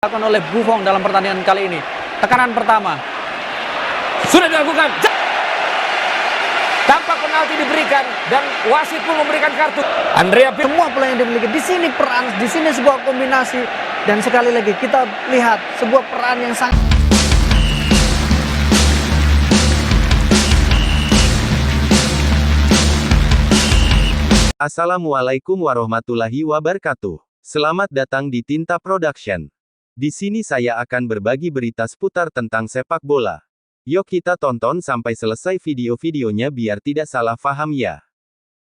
dilakukan oleh Buffon dalam pertandingan kali ini. Tekanan pertama sudah dilakukan. Tanpa penalti diberikan dan wasit pun memberikan kartu. Andrea Pirlo. Semua peluang yang dimiliki di sini peran, di sini sebuah kombinasi, dan sekali lagi kita lihat sebuah peran yang sangat. Assalamualaikum warahmatullahi wabarakatuh. Selamat datang di Tinta Production. Di sini saya akan berbagi berita seputar tentang sepak bola. Yuk kita tonton sampai selesai video-videonya biar tidak salah paham ya.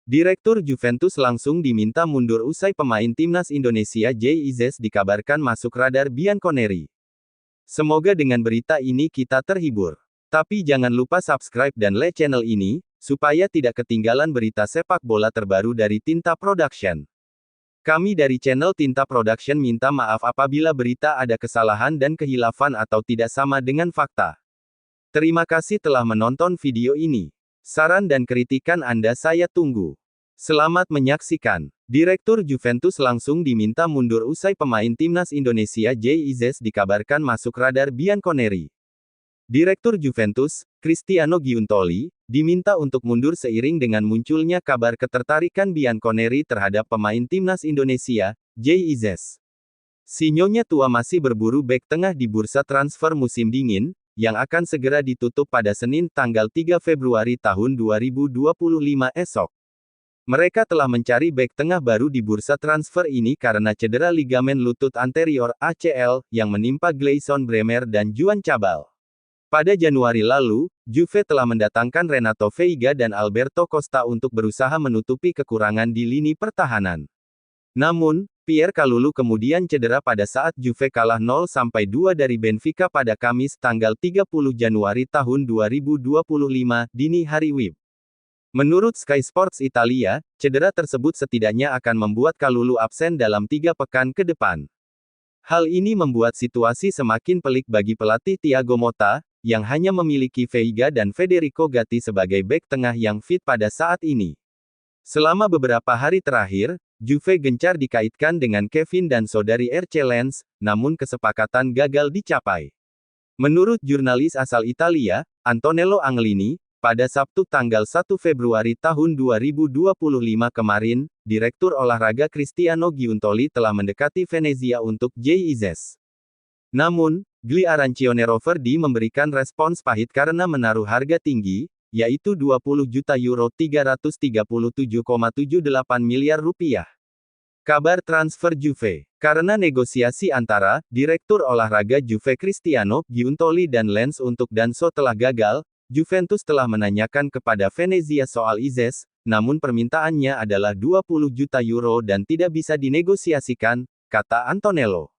Direktur Juventus langsung diminta mundur usai pemain timnas Indonesia JIZ dikabarkan masuk radar Bianconeri. Semoga dengan berita ini kita terhibur. Tapi jangan lupa subscribe dan like channel ini, supaya tidak ketinggalan berita sepak bola terbaru dari Tinta Production. Kami dari channel Tinta Production minta maaf apabila berita ada kesalahan dan kehilafan atau tidak sama dengan fakta. Terima kasih telah menonton video ini. Saran dan kritikan Anda saya tunggu. Selamat menyaksikan. Direktur Juventus langsung diminta mundur usai pemain timnas Indonesia JIZ dikabarkan masuk radar Bianconeri. Direktur Juventus, Cristiano Giuntoli, diminta untuk mundur seiring dengan munculnya kabar ketertarikan Bianconeri terhadap pemain timnas Indonesia, JIZ. Si Nyonya tua masih berburu bek tengah di bursa transfer musim dingin, yang akan segera ditutup pada Senin tanggal 3 Februari tahun 2025 esok. Mereka telah mencari bek tengah baru di bursa transfer ini karena cedera ligamen lutut anterior ACL yang menimpa Gleison Bremer dan Juan Cabal. Pada Januari lalu, Juve telah mendatangkan Renato Veiga dan Alberto Costa untuk berusaha menutupi kekurangan di lini pertahanan. Namun, Pierre Kalulu kemudian cedera pada saat Juve kalah 0-2 dari Benfica pada Kamis tanggal 30 Januari tahun 2025, dini hari WIB. Menurut Sky Sports Italia, cedera tersebut setidaknya akan membuat Kalulu absen dalam 3 pekan ke depan. Hal ini membuat situasi semakin pelik bagi pelatih Thiago Motta, yang hanya memiliki Veiga dan Federico Gatti sebagai bek tengah yang fit pada saat ini. Selama beberapa hari terakhir, Juve gencar dikaitkan dengan Kevin dan saudari RC Lens, namun kesepakatan gagal dicapai. Menurut jurnalis asal Italia, Antonello Anglini, pada Sabtu tanggal 1 Februari tahun 2025 kemarin, Direktur Olahraga Cristiano Giuntoli telah mendekati Venezia untuk JIZ. Namun, Gli Arancione-Roverdi memberikan respons pahit karena menaruh harga tinggi, yaitu 20 juta euro (337,78 miliar rupiah). Kabar transfer Juve. Karena negosiasi antara Direktur Olahraga Juve Cristiano Giuntoli dan Lens untuk Danso telah gagal, Juventus telah menanyakan kepada Venezia soal Izes, namun permintaannya adalah 20 juta euro dan tidak bisa dinegosiasikan, kata Antonello.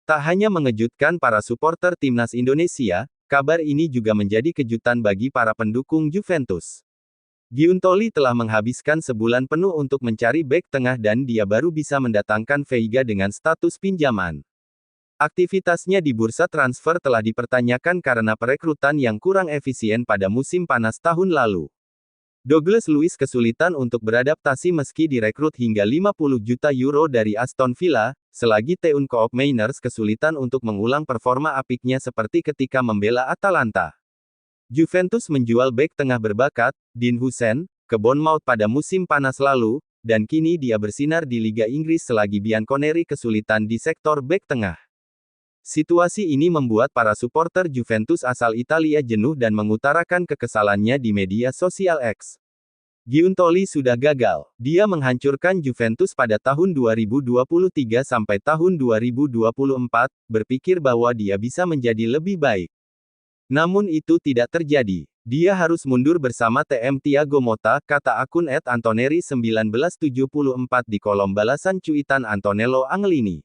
Tak hanya mengejutkan para supporter timnas Indonesia, kabar ini juga menjadi kejutan bagi para pendukung Juventus. Giuntoli telah menghabiskan sebulan penuh untuk mencari bek tengah dan dia baru bisa mendatangkan Veiga dengan status pinjaman. Aktivitasnya di bursa transfer telah dipertanyakan karena perekrutan yang kurang efisien pada musim panas tahun lalu. Douglas Luiz kesulitan untuk beradaptasi meski direkrut hingga 50 juta euro dari Aston Villa, selagi Teun Koopmeiners kesulitan untuk mengulang performa apiknya seperti ketika membela Atalanta. Juventus menjual bek tengah berbakat, Dean Huijsen, ke Bournemouth pada musim panas lalu, dan kini dia bersinar di Liga Inggris selagi Bianconeri kesulitan di sektor bek tengah. Situasi ini membuat para supporter Juventus asal Italia jenuh dan mengutarakan kekesalannya di media sosial X. Giuntoli sudah gagal. Dia menghancurkan Juventus pada tahun 2023 sampai tahun 2024, berpikir bahwa dia bisa menjadi lebih baik. Namun itu tidak terjadi. Dia harus mundur bersama TM Thiago Motta, kata akun @Antoneri1974 di kolom balasan cuitan Antonello Anglini.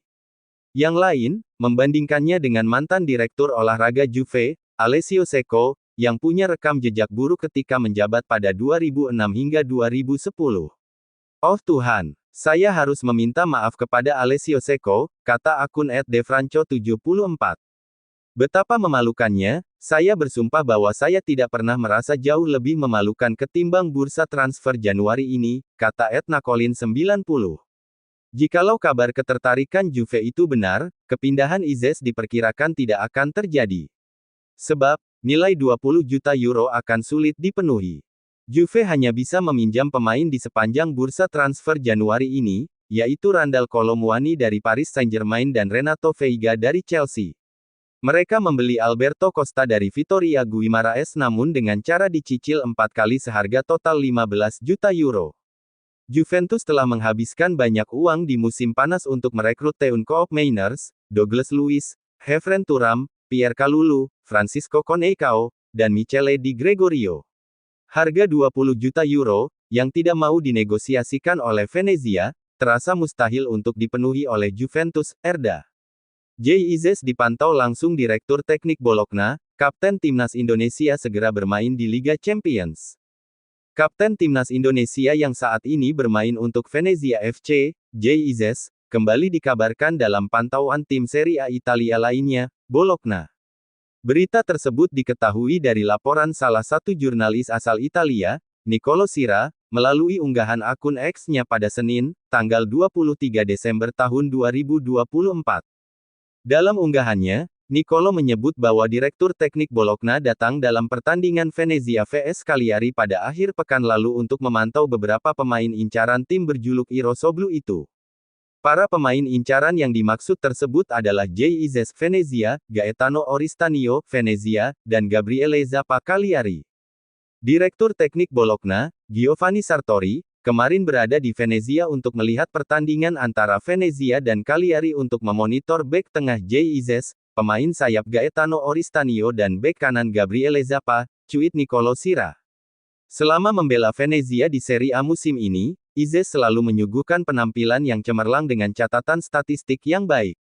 Yang lain, membandingkannya dengan mantan direktur olahraga Juve, Alessio Cecco, yang punya rekam jejak buruk ketika menjabat pada 2006 hingga 2010. Oh Tuhan, saya harus meminta maaf kepada Alessio Cecco, kata akun @defranco74. Betapa memalukannya, saya bersumpah bahwa saya tidak pernah merasa jauh lebih memalukan ketimbang bursa transfer Januari ini, kata @Nakolin90. Jikalau kabar ketertarikan Juve itu benar, kepindahan Izes diperkirakan tidak akan terjadi. Sebab, nilai 20 juta euro akan sulit dipenuhi. Juve hanya bisa meminjam pemain di sepanjang bursa transfer Januari ini, yaitu Randal Kolo Muani dari Paris Saint-Germain dan Renato Veiga dari Chelsea. Mereka membeli Alberto Costa dari Vitória Guimarães namun dengan cara dicicil 4 kali seharga total 15 juta euro. Juventus telah menghabiskan banyak uang di musim panas untuk merekrut Teun Koopmeiners, Douglas Luiz, Khéphren Thuram, Pierre Kalulu, Francisco Conceição, dan Michele Di Gregorio. Harga 20 juta euro, yang tidak mau dinegosiasikan oleh Venezia, terasa mustahil untuk dipenuhi oleh Juventus, Erda. Izes dipantau langsung Direktur Teknik Bologna, Kapten Timnas Indonesia segera bermain di Liga Champions. Kapten Timnas Indonesia yang saat ini bermain untuk Venezia FC, Izes, kembali dikabarkan dalam pantauan tim Serie A Italia lainnya, Bologna. Berita tersebut diketahui dari laporan salah satu jurnalis asal Italia, Nicolo Sira, melalui unggahan akun X-nya pada Senin, tanggal 23 Desember tahun 2024. Dalam unggahannya, Nicolo menyebut bahwa Direktur Teknik Bologna datang dalam pertandingan Venezia vs Cagliari pada akhir pekan lalu untuk memantau beberapa pemain incaran tim berjuluk Irosoblu itu. Para pemain incaran yang dimaksud tersebut adalah Izes Venezia, Gaetano Oristanio Venezia, dan Gabriele Zappa Cagliari. Direktur Teknik Bologna, Giovanni Sartori, kemarin berada di Venezia untuk melihat pertandingan antara Venezia dan Cagliari untuk memonitor bek tengah Izes, pemain sayap Gaetano Oristanio dan bek kanan Gabriele Zappa, cuit Nicolo Sira. Selama membela Venezia di Serie A musim ini, Izes selalu menyuguhkan penampilan yang cemerlang dengan catatan statistik yang baik.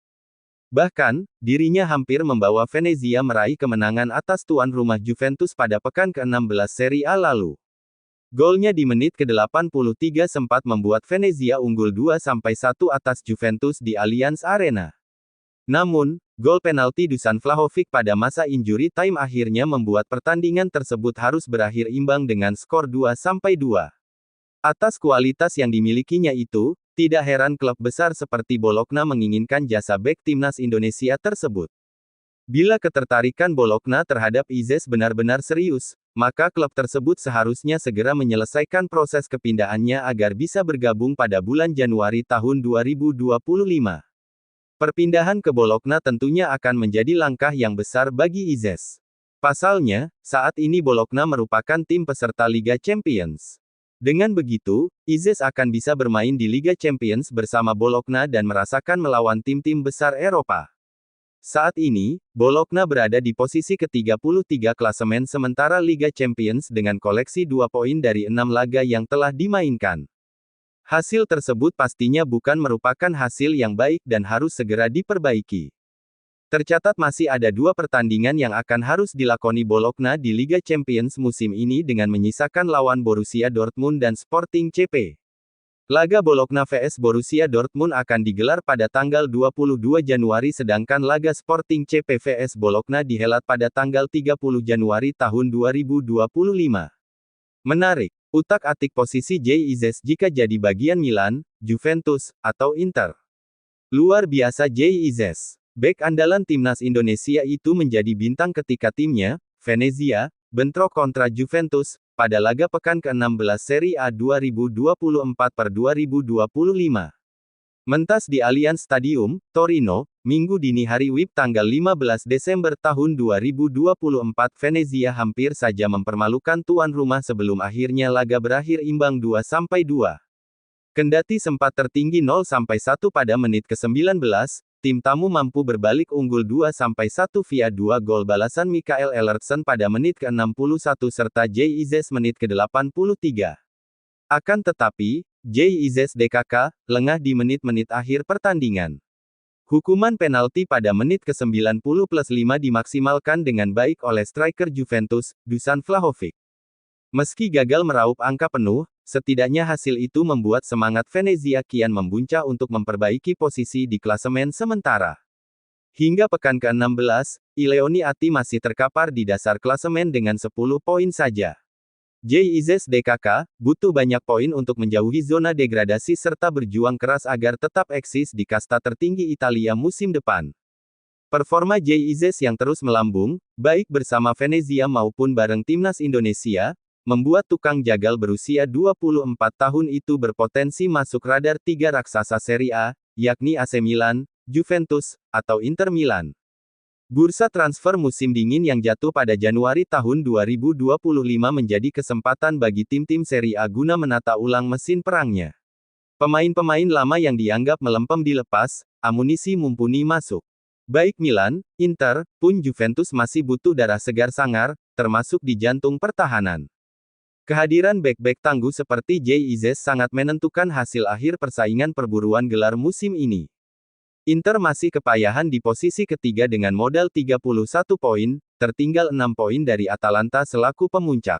Bahkan, dirinya hampir membawa Venezia meraih kemenangan atas tuan rumah Juventus pada pekan ke-16 Serie A lalu. Golnya di menit ke-83 sempat membuat Venezia unggul 2-1 atas Juventus di Allianz Arena. Namun, gol penalti Dusan Vlahovic pada masa injury time akhirnya membuat pertandingan tersebut harus berakhir imbang dengan skor 2-2. Atas kualitas yang dimilikinya itu, tidak heran klub besar seperti Bologna menginginkan jasa bek timnas Indonesia tersebut. Bila ketertarikan Bologna terhadap Izes benar-benar serius, maka klub tersebut seharusnya segera menyelesaikan proses kepindahannya agar bisa bergabung pada bulan Januari tahun 2025. Perpindahan ke Bologna tentunya akan menjadi langkah yang besar bagi Izes. Pasalnya, saat ini Bologna merupakan tim peserta Liga Champions. Dengan begitu, Izes akan bisa bermain di Liga Champions bersama Bologna dan merasakan melawan tim-tim besar Eropa. Saat ini, Bologna berada di posisi ke-33 klasemen sementara Liga Champions dengan koleksi 2 poin dari 6 laga yang telah dimainkan. Hasil tersebut pastinya bukan merupakan hasil yang baik dan harus segera diperbaiki. Tercatat masih ada 2 pertandingan yang akan harus dilakoni Bologna di Liga Champions musim ini dengan menyisakan lawan Borussia Dortmund dan Sporting CP. Laga Bologna vs Borussia Dortmund akan digelar pada tanggal 22 Januari sedangkan laga Sporting CP vs Bologna dihelat pada tanggal 30 Januari tahun 2025. Menarik. Utak-atik posisi Izes jika jadi bagian Milan, Juventus, atau Inter. Luar biasa Izes. Bek andalan timnas Indonesia itu menjadi bintang ketika timnya, Venezia, bentrok kontra Juventus, pada laga pekan ke-16 Serie A 2024/2025. Mentas di Allianz Stadium, Torino, Minggu dini hari WIB tanggal 15 Desember tahun 2024 Venezia hampir saja mempermalukan tuan rumah sebelum akhirnya laga berakhir imbang 2-2. Kendati sempat tertinggi 0-1 pada menit ke-19, tim tamu mampu berbalik unggul 2-1 via 2 gol balasan Mikael Ellertsen pada menit ke-61 serta Izes menit ke-83. Akan tetapi, Izes DKK, lengah di menit-menit akhir pertandingan. Hukuman penalti pada menit ke-90+5 dimaksimalkan dengan baik oleh striker Juventus, Dusan Vlahovic. Meski gagal meraup angka penuh, setidaknya hasil itu membuat semangat Venezia kian membuncah untuk memperbaiki posisi di klasemen sementara. Hingga pekan ke-16, Ileoni Atti masih terkapar di dasar klasemen dengan 10 poin saja. JIZ DKK, butuh banyak poin untuk menjauhi zona degradasi serta berjuang keras agar tetap eksis di kasta tertinggi Italia musim depan. Performa JIZ yang terus melambung, baik bersama Venezia maupun bareng timnas Indonesia, membuat tukang jagal berusia 24 tahun itu berpotensi masuk radar tiga raksasa Serie A, yakni AC Milan, Juventus, atau Inter Milan. Bursa transfer musim dingin yang jatuh pada Januari tahun 2025 menjadi kesempatan bagi tim-tim Serie A guna menata ulang mesin perangnya. Pemain-pemain lama yang dianggap melempem dilepas, amunisi mumpuni masuk. Baik Milan, Inter, pun Juventus masih butuh darah segar sangar, termasuk di jantung pertahanan. Kehadiran bek-bek tangguh seperti JIZ sangat menentukan hasil akhir persaingan perburuan gelar musim ini. Inter masih kepayahan di posisi ketiga dengan modal 31 poin, tertinggal 6 poin dari Atalanta selaku pemuncak.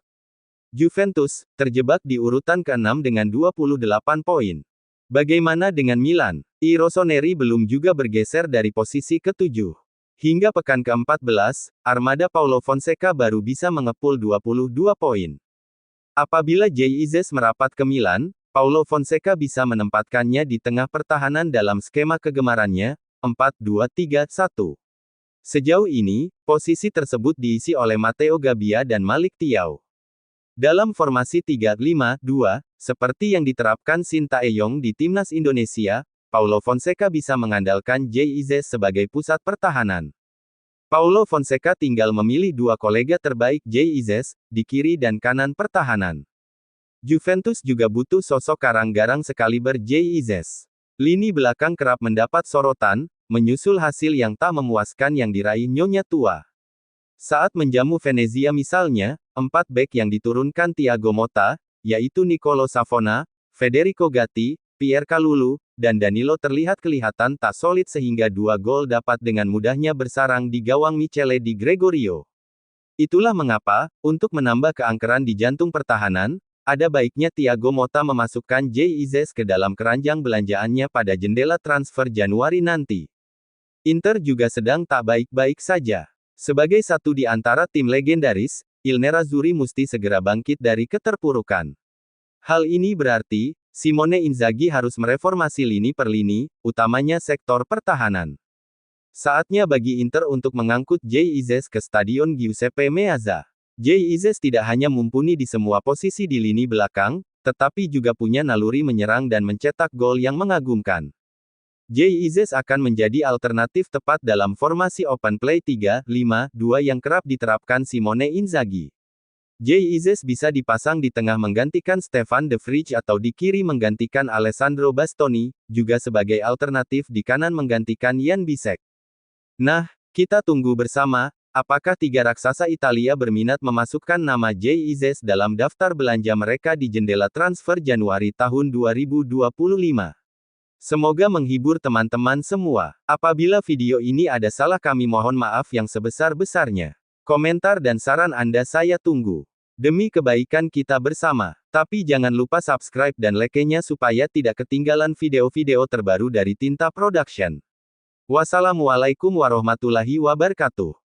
Juventus, terjebak di urutan ke-6 dengan 28 poin. Bagaimana dengan Milan? I Rossoneri belum juga bergeser dari posisi ke-7. Hingga pekan ke-14, armada Paulo Fonseca baru bisa mengepul 22 poin. Apabila JIZ merapat ke Milan, Paulo Fonseca bisa menempatkannya di tengah pertahanan dalam skema kegemarannya, 4-2-3-1. Sejauh ini, posisi tersebut diisi oleh Matteo Gabbia dan Malik Thiaw. Dalam formasi 3-5-2, seperti yang diterapkan Sintayong di timnas Indonesia, Paulo Fonseca bisa mengandalkan JIZ sebagai pusat pertahanan. Paulo Fonseca tinggal memilih dua kolega terbaik JIZ, di kiri dan kanan pertahanan. Juventus juga butuh sosok karang-garang sekaliber JIZ. Lini belakang kerap mendapat sorotan, menyusul hasil yang tak memuaskan yang diraih Nyonya Tua. Saat menjamu Venezia misalnya, 4 bek yang diturunkan Thiago Motta, yaitu Nicolo Savona, Federico Gatti, Pierre Kalulu, dan Danilo terlihat kelihatan tak solid sehingga 2 gol dapat dengan mudahnya bersarang di gawang Michele Di Gregorio. Itulah mengapa, untuk menambah keangkeran di jantung pertahanan, ada baiknya Thiago Motta memasukkan JIZ ke dalam keranjang belanjaannya pada jendela transfer Januari nanti. Inter juga sedang tak baik-baik saja. Sebagai satu di antara tim legendaris, Il Nerazzurri musti segera bangkit dari keterpurukan. Hal ini berarti, Simone Inzaghi harus mereformasi lini per lini, utamanya sektor pertahanan. Saatnya bagi Inter untuk mengangkut JIZ ke Stadion Giuseppe Meazza. JIZ tidak hanya mumpuni di semua posisi di lini belakang, tetapi juga punya naluri menyerang dan mencetak gol yang mengagumkan. JIZ akan menjadi alternatif tepat dalam formasi open play 3-5-2 yang kerap diterapkan Simone Inzaghi. JIZ bisa dipasang di tengah menggantikan Stefan De Vrij atau di kiri menggantikan Alessandro Bastoni, juga sebagai alternatif di kanan menggantikan Jan Bisek. Nah, kita tunggu bersama. Apakah tiga raksasa Italia berminat memasukkan nama JIZ dalam daftar belanja mereka di jendela transfer Januari tahun 2025? Semoga menghibur teman-teman semua. Apabila video ini ada salah kami mohon maaf yang sebesar-besarnya. Komentar dan saran Anda saya tunggu. Demi kebaikan kita bersama. Tapi jangan lupa subscribe dan like-nya supaya tidak ketinggalan video-video terbaru dari Tinta Production. Wassalamualaikum warahmatullahi wabarakatuh.